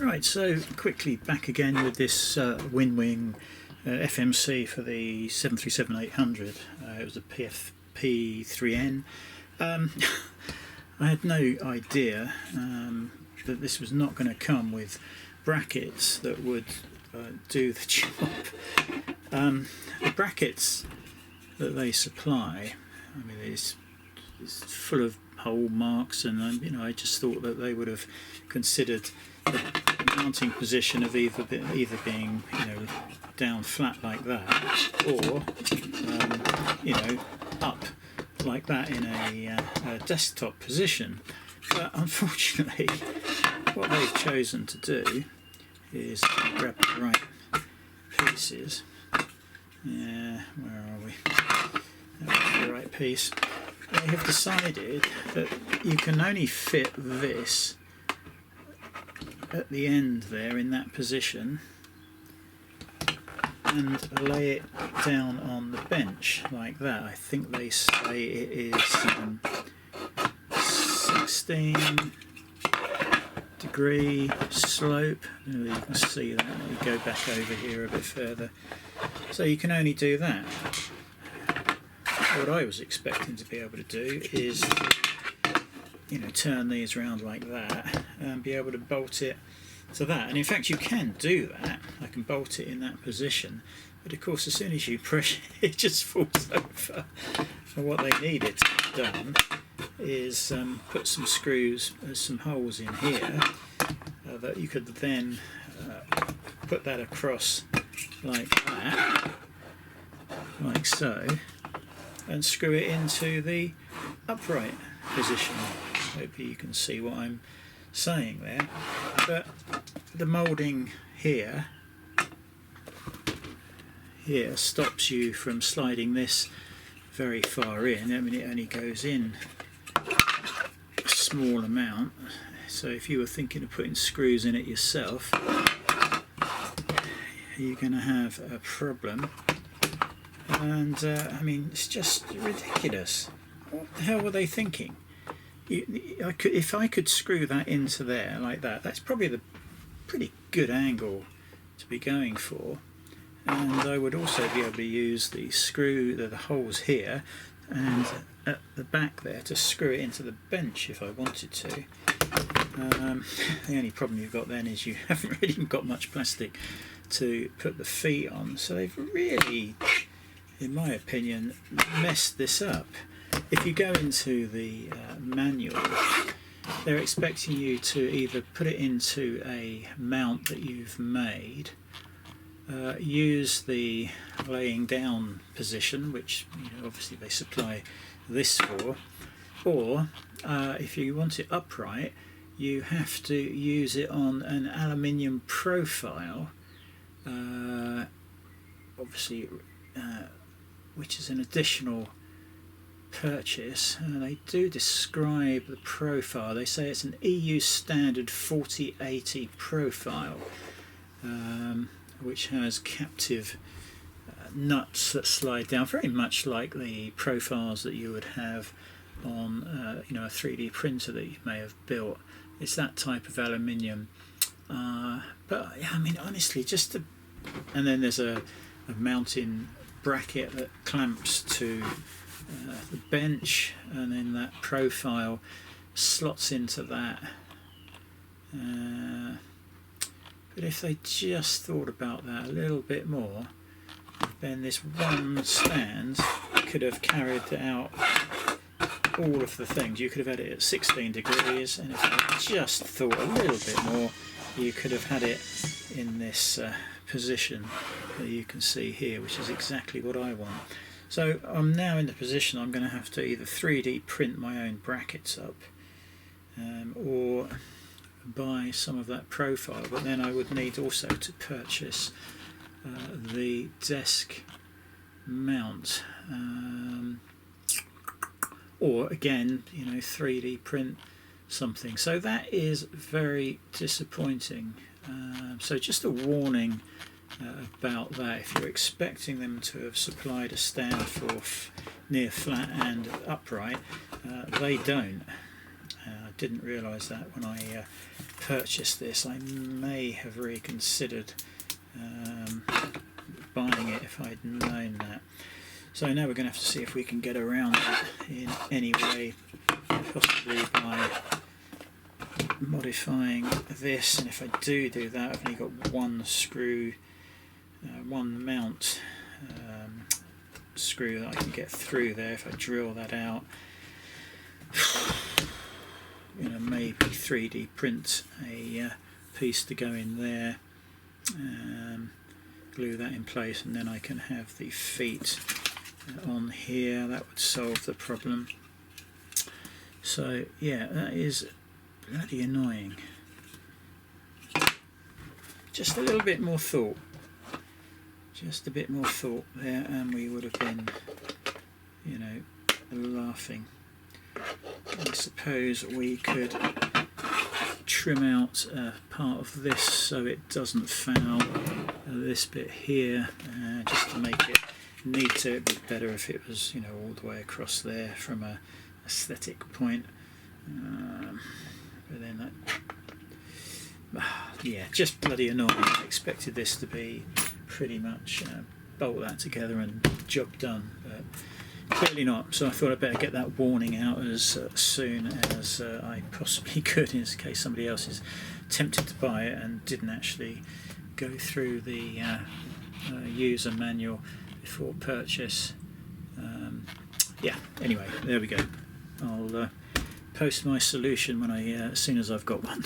Right, so quickly back again with this Winwing FMC for the 737-800. It was a PFP 3N. I had no idea that this was not going to come with brackets that would do the job. The brackets that they supply, I mean, it's full of hole marks, and I just thought that they would have considered the mounting position of either being down flat like that, or up like that in a desktop position. But unfortunately, what they've chosen to do is grab the right pieces. Yeah, where are we? That's the right piece. They have decided that you can only fit this at the end there in that position and lay it down on the bench like that. I think they say it is 16-degree slope. You can see that. Let me go back over here a bit further. So you can only do that. What I was expecting to be able to do is turn these around like that and be able to bolt it to that. And in fact you can do that. I can bolt it in that position, but of course as soon as you push it just falls over. So what they needed to have done is put some screws, some holes in here that you could then put that across like that, like so, and screw it into the upright position. Hopefully you can see what I'm saying there. But the moulding here stops you from sliding this very far in. I mean, it only goes in a small amount, so if you were thinking of putting screws in it yourself, you're going to have a problem. And I mean, it's just ridiculous. What the hell were they thinking? If I could screw that into there like that, that's probably the pretty good angle to be going for. And I would also be able to use the holes here and at the back there to screw it into the bench if I wanted to. The only problem you've got then is you haven't really got much plastic to put the feet on, so they've really, in my opinion, messed this up. If you go into the manual, they're expecting you to either put it into a mount that you've made, use the laying down position, which obviously they supply this for, or if you want it upright, you have to use it on an aluminium profile, obviously, which is an additional purchase. They do describe the profile. They say it's an EU standard 4080 profile, which has captive nuts that slide down, very much like the profiles that you would have on a 3D printer that you may have built. It's that type of aluminium, but yeah, I mean, honestly, and then there's a mounting bracket that clamps to the bench, and then that profile slots into that. But if they just thought about that a little bit more, then this one stand could have carried out all of the things. You could have had it at 16 degrees, and if they just thought a little bit more, you could have had it in this position that you can see here, which is exactly what I want. So I'm now in the position I'm going to have to either 3D print my own brackets up, or buy some of that profile, but then I would need also to purchase the desk mount, or again 3D print something. So that is very disappointing. So just a warning about that. If you're expecting them to have supplied a stand for near flat and upright, they don't. I didn't realise that when I purchased this. I may have reconsidered buying it if I'd known that. So now we're going to have to see if we can get around that in any way, possibly by modifying this. And if I do that, I've only got one screw, one mount screw that I can get through there. If I drill that out, maybe 3D print a piece to go in there, glue that in place, and then I can have the feet on here. That would solve the problem. So yeah, that is bloody annoying. Just a little bit more thought. Just a bit more thought there, and we would have been, laughing. I suppose we could trim out part of this so it doesn't foul this bit here, just to make it neater. It'd be better if it was, all the way across there from a aesthetic point. But then that, yeah, just bloody annoying. I expected this to be pretty much bolt that together and job done, but clearly not. So I thought I'd better get that warning out as soon as I possibly could, in case somebody else is tempted to buy it and didn't actually go through the user manual before purchase. Yeah, anyway, there we go. I'll post my solution when as soon as I've got one.